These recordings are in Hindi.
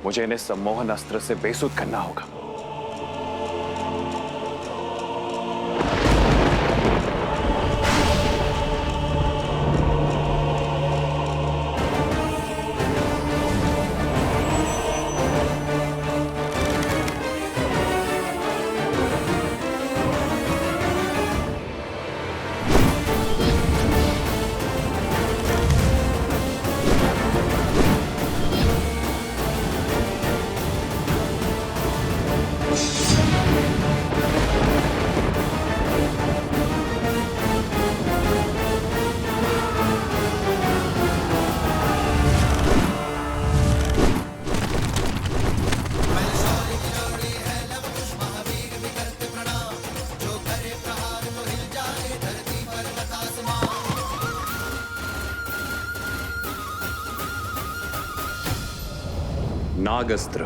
मुझे इन्हें सम्मोहन अस्त्र से बेसुध करना होगा। नागस्त्र।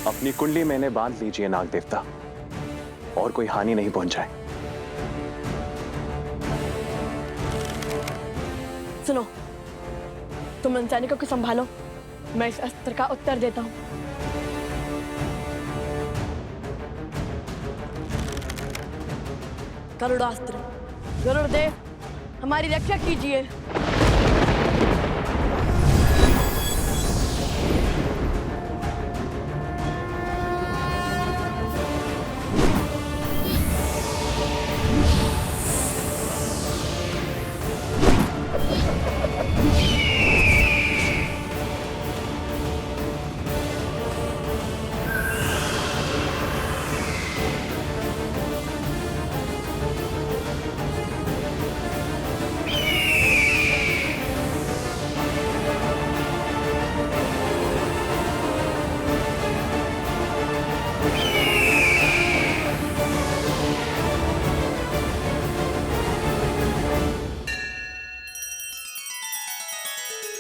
अपनी कुंडली में इन्हें बांध लीजिए नाग देवता, और कोई हानि नहीं पहुंचाए। सुनो, तुम इन सैनिकों को संभालो, मैं इस अस्त्र का उत्तर देता हूं। गरुड़ास्त्र, गरुड़देव हमारी रक्षा कीजिए।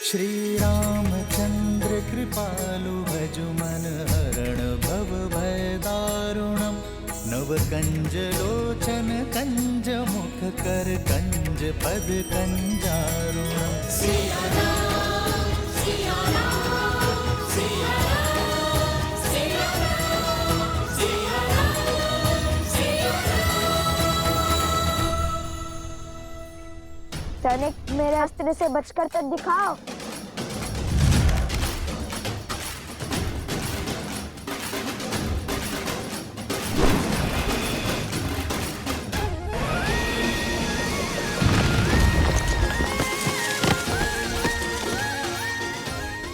श्री रामचंद्र कृपालु भजु मन हरण भव भय दारुणम नव कंज लोचन कंज मुख कर कंज पद कंजारुणम। सिया राम, सिया राम, सिया राम, सिया राम, सिया राम, सिया राम। सैनिक, मेरे अस्त्र से बचकर तो दिखाओ।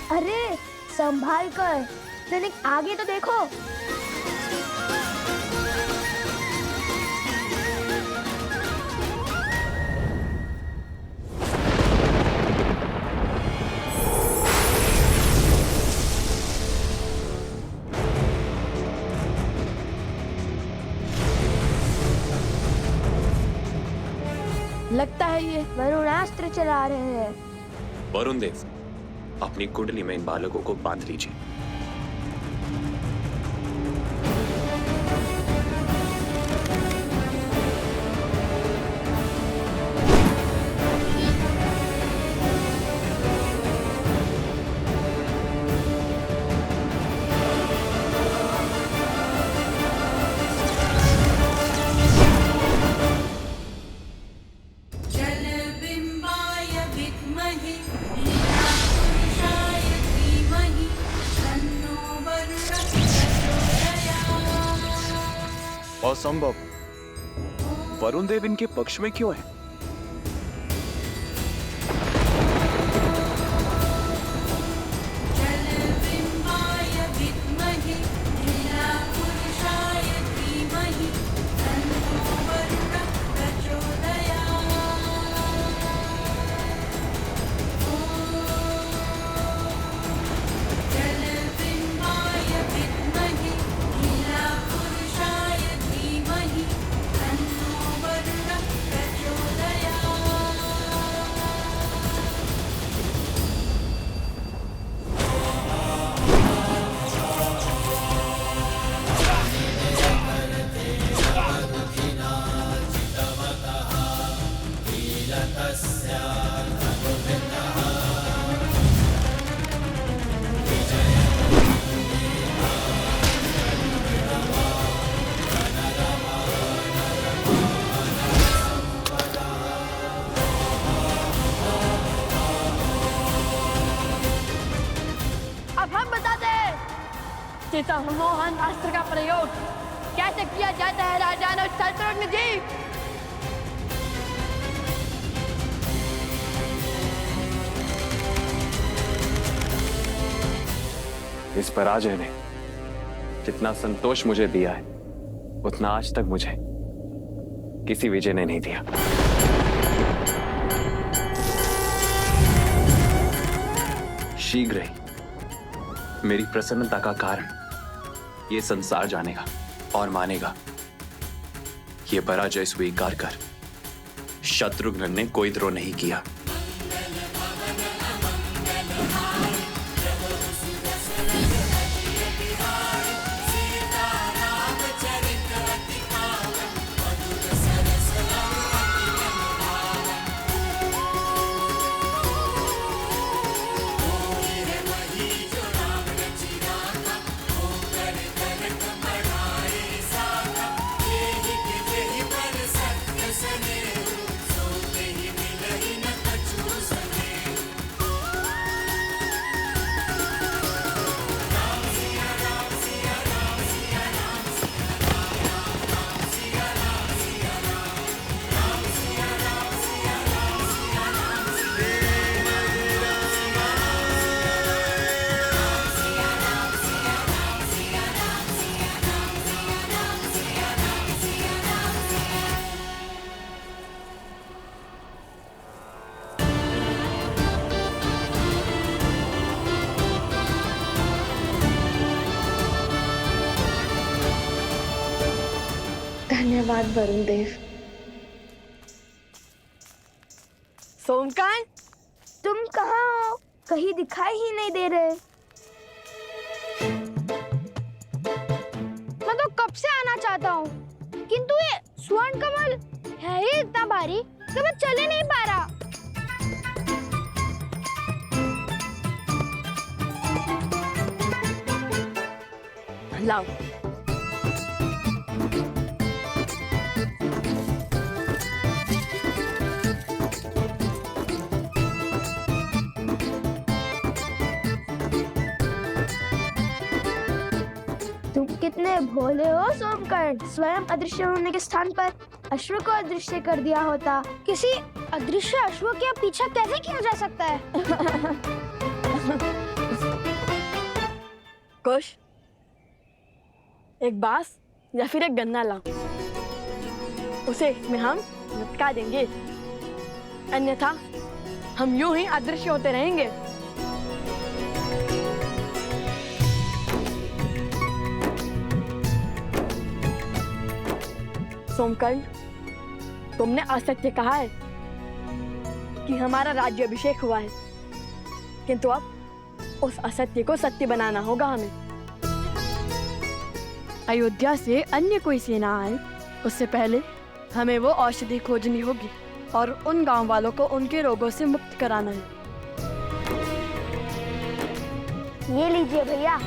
अरे संभाल कर, सैनिक आगे तो देखो। लगता है ये वरुणास्त्र चला रहे हैं। वरुण देव, अपनी कुंडली में इन बालकों को बांध लीजिए। असंभव, वरुण देव इनके पक्ष में क्यों है? इस सम्मोहन अस्त्र का प्रयोग कैसे किया जाता है राजा शत्रुघ्न जी? इस पराजय ने जितना संतोष मुझे दिया है उतना आज तक मुझे किसी विजय ने नहीं दिया। शीघ्र ही मेरी प्रसन्नता का कारण यह संसार जानेगा और मानेगा यह पराजय स्वीकार कर शत्रुघ्न ने कोई द्रोह नहीं किया। धन्यवाद वरुण देव। सोमकांत, तुम कहाँ हो? कहीं दिखाई ही नहीं दे रहे। मैं तो कब से आना चाहता हूँ, किंतु ये स्वर्ण कमल है ही इतना भारी कि मैं चले नहीं पा रहा। लाओ। तुम कितने भोले हो सोमकर्ण। स्वयं अदृश्य होने के स्थान पर अश्व को अदृश्य कर दिया होता। किसी अदृश्य अश्व के पीछा कैसे किया जा सकता है? कुश, एक बांस या फिर एक गन्ना लाओ, उसे इसमें हम लटका देंगे, अन्यथा हम यूं ही अदृश्य होते रहेंगे। सोमकर्ण, तुमने असत्य कहा है कि हमारा राज्य अभिषेक हुआ है, किंतु अब उस असत्य को सत्य बनाना होगा हमें। अयोध्या से अन्य कोई सेना आए उससे पहले हमें वो औषधि खोजनी होगी और उन गांव वालों को उनके रोगों से मुक्त कराना है। ये लीजिए भैया।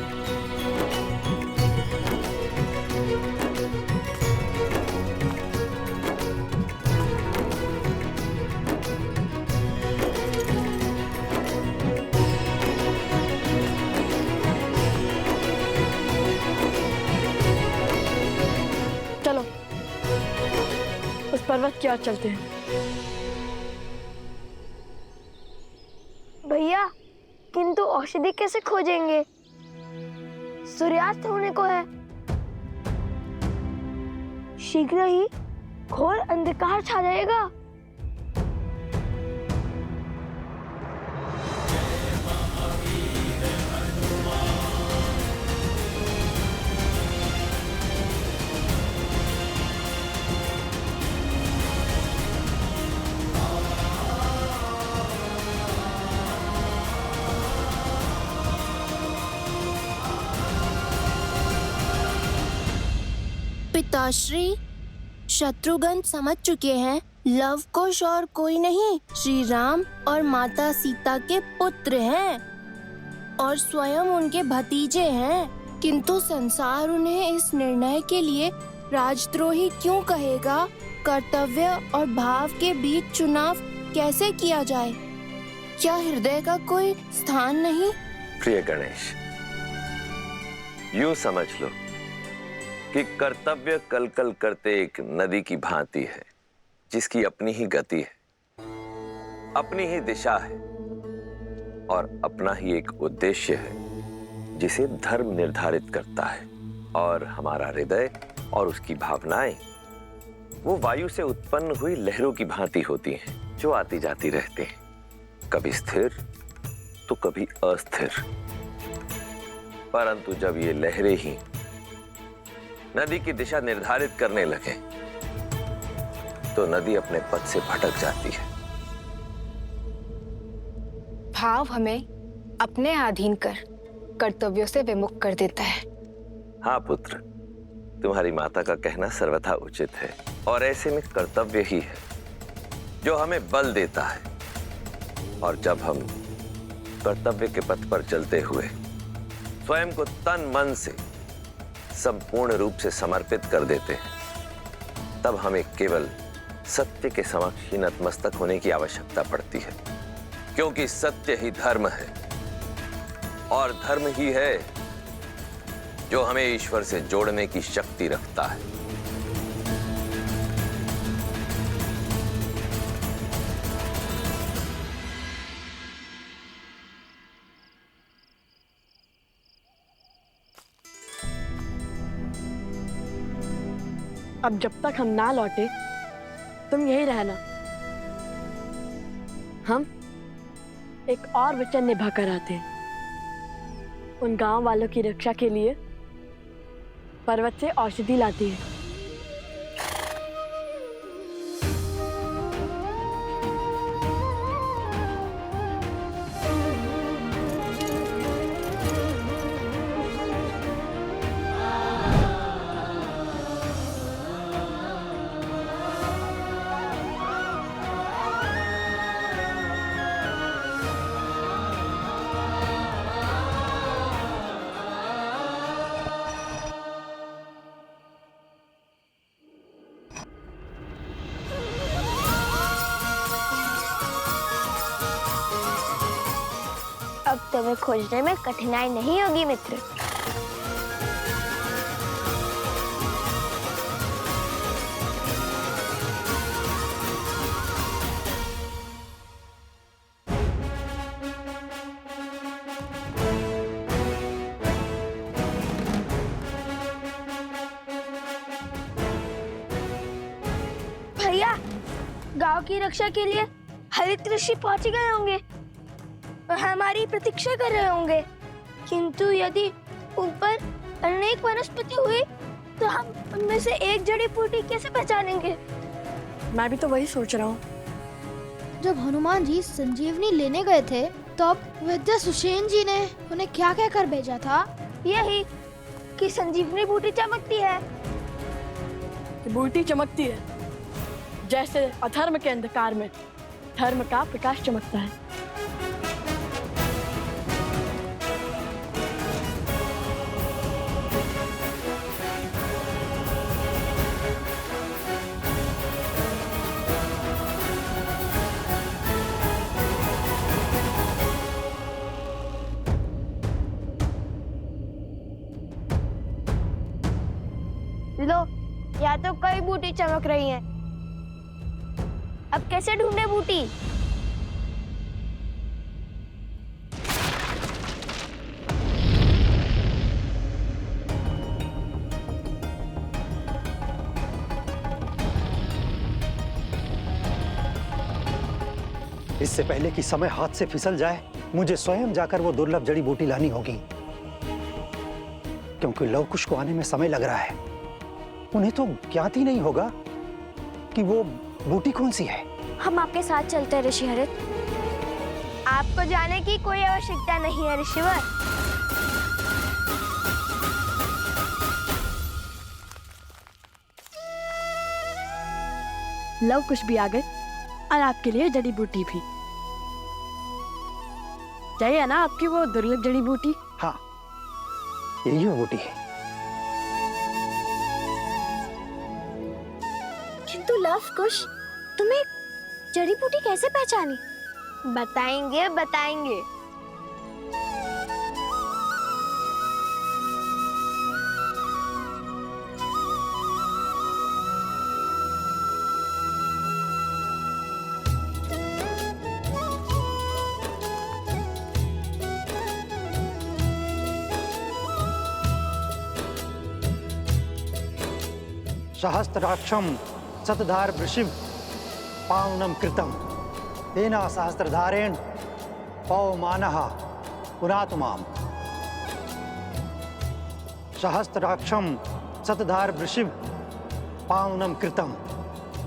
चलो उस पर्वत की ओर चलते हैं। भैया, किंतु औषधि कैसे खोजेंगे? सूर्यास्त होने को है। शीघ्र ही घोर अंधकार छा जाएगा। पिताश्री, शत्रुघ्न समझ चुके हैं लव कुश और कोई नहीं, श्री राम और माता सीता के पुत्र हैं और स्वयं उनके भतीजे हैं। किंतु संसार उन्हें इस निर्णय के लिए राजद्रोही क्यों कहेगा? कर्तव्य और भाव के बीच चुनाव कैसे किया जाए? क्या हृदय का कोई स्थान नहीं? प्रिय गणेश, यूं समझ लो कि कर्तव्य कल कल करते एक नदी की भांति है, जिसकी अपनी ही गति है, अपनी ही दिशा है और अपना ही एक उद्देश्य है, जिसे धर्म निर्धारित करता है। और हमारा हृदय और उसकी भावनाएं वो वायु से उत्पन्न हुई लहरों की भांति होती हैं, जो आती जाती रहते हैं, कभी स्थिर तो कभी अस्थिर। परंतु जब ये लहरें ही नदी की दिशा निर्धारित करने लगे तो नदी अपने पथ से भटक जाती है। भाव हमें अपने अधीन कर कर्तव्यों से विमुख कर देता है। हाँ पुत्र, तुम्हारी माता का कहना सर्वथा उचित है और ऐसे में कर्तव्य ही है जो हमें बल देता है। और जब हम कर्तव्य के पथ पर चलते हुए स्वयं को तन मन से संपूर्ण रूप से समर्पित कर देते हैं, तब हमें केवल सत्य के समक्ष ही नतमस्तक होने की आवश्यकता पड़ती है, क्योंकि सत्य ही धर्म है और धर्म ही है जो हमें ईश्वर से जोड़ने की शक्ति रखता है। अब जब तक हम ना लौटे तुम यही रहना। हम एक और वचन निभा कर आते हैं। उन गांव वालों की रक्षा के लिए पर्वत से औषधि लाती है। अब तुम्हें खोजने में कठिनाई नहीं होगी मित्र। भैया, गांव की रक्षा के लिए हरित ऋषि पहुंच गए होंगे और हमारी प्रतीक्षा कर रहे होंगे। किंतु यदि ऊपर अनेक वनस्पति हुई तो हम उनमें से एक जड़ी बूटी कैसे पहचानेंगे? मैं भी तो वही सोच रहा हूँ। जब हनुमान जी संजीवनी लेने गए थे तब वैद्य सुषेण जी ने उन्हें क्या कहकर भेजा था? यही कि संजीवनी बूटी चमकती है। कि बूटी चमकती है, जैसे अधर्म के अंधकार में धर्म का प्रकाश चमकता है। लो, या तो कई बूटी चमक रही हैं। अब कैसे ढूंढे बूटी? इससे पहले कि समय हाथ से फिसल जाए, मुझे स्वयं जाकर वो दुर्लभ जड़ी बूटी लानी होगी, क्योंकि लवकुश को आने में समय लग रहा है। उन्हें तो ज्ञात ही नहीं होगा कि वो बूटी कौन सी है। हम आपके साथ चलते हैं ऋषि हरित। आपको जाने की कोई आवश्यकता नहीं है ऋषिवर। लव कुश भी आ गए और आपके लिए जड़ी बूटी भी। चाहिए ना आपकी वो दुर्लभ जड़ी बूटी? हाँ, यही वो बूटी है। किंतु लव कुश, तुम्हें जड़ी बूटी कैसे पहचानी? बताएंगे बताएंगे। सहस्त्राक्षम शतधार वृषिभ पावनम कृतम तेन सहस्त्रधारेण पवमानः पुनातु माम। सहस्त्राक्षम शतधार वृषिभ पावनम कृतम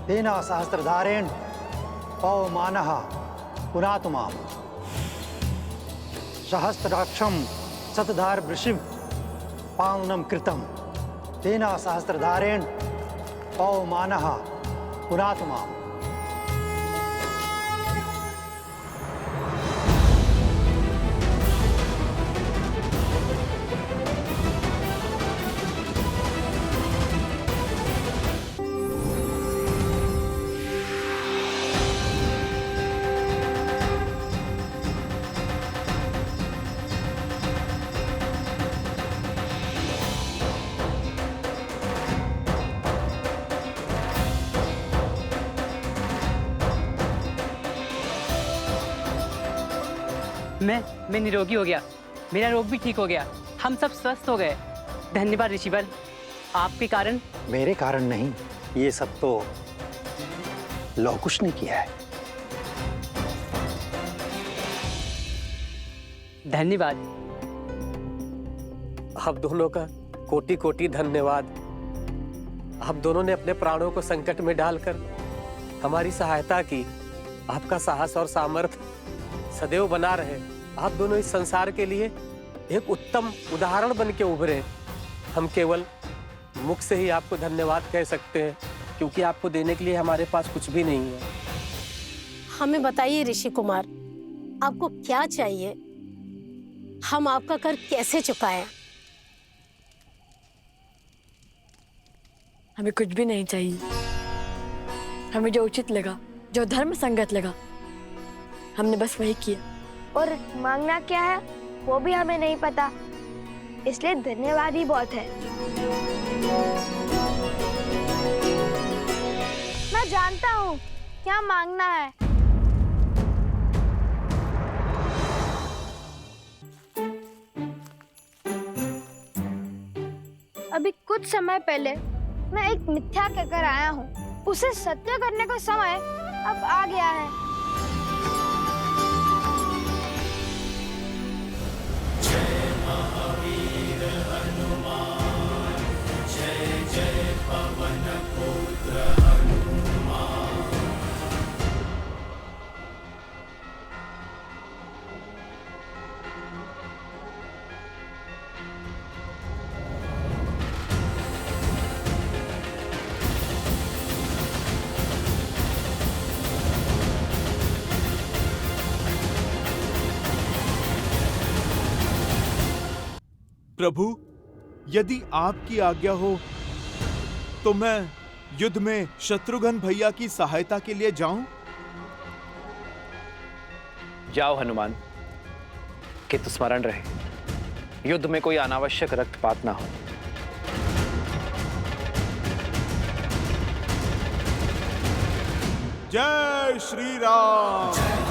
तेन सहस्त्रधारेण पवमानः पुनातु माम। सहस्त्राक्षम शतधार वृषिभ पावनम कृतम तेन सहस्त्रधारेण पवमानः पुनातु माम। मैं निरोगी हो गया, मेरा रोग भी ठीक हो गया, हम सब स्वस्थ हो गए। धन्यवाद ऋषिवर, आपके कारण। मेरे कारण नहीं, ये सब तो लौह कुश ने किया है। धन्यवाद। आप दोनों का कोटि कोटि धन्यवाद। आप दोनों ने अपने प्राणों को संकट में डालकर हमारी सहायता की। आपका साहस और सामर्थ्य सदैव बना रहे। आप दोनों इस संसार के लिए एक उत्तम उदाहरण बन के उभरे। हम केवल मुख से ही आपको धन्यवाद कह सकते हैं, क्योंकि आपको देने के लिए हमारे पास कुछ भी नहीं है। हमें बताइए ऋषि कुमार, आपको क्या चाहिए? हम आपका कर कैसे चुकाएं? हमें कुछ भी नहीं चाहिए। हमें जो उचित लगा, जो धर्म संगत लगा, हमने बस वही किया। और मांगना क्या है वो भी हमें नहीं पता, इसलिए धन्यवाद ही बहुत है। मैं जानता हूँ क्या मांगना है। अभी कुछ समय पहले मैं एक मिथ्या कहकर आया हूँ, उसे सत्य करने का समय अब आ गया है। प्रभु, यदि आपकी आज्ञा हो तो मैं युद्ध में शत्रुघ्न भैया की सहायता के लिए जाऊं? जाओ हनुमान, किंतु स्मरण रहे, युद्ध में कोई अनावश्यक रक्तपात ना हो। जय श्री राम।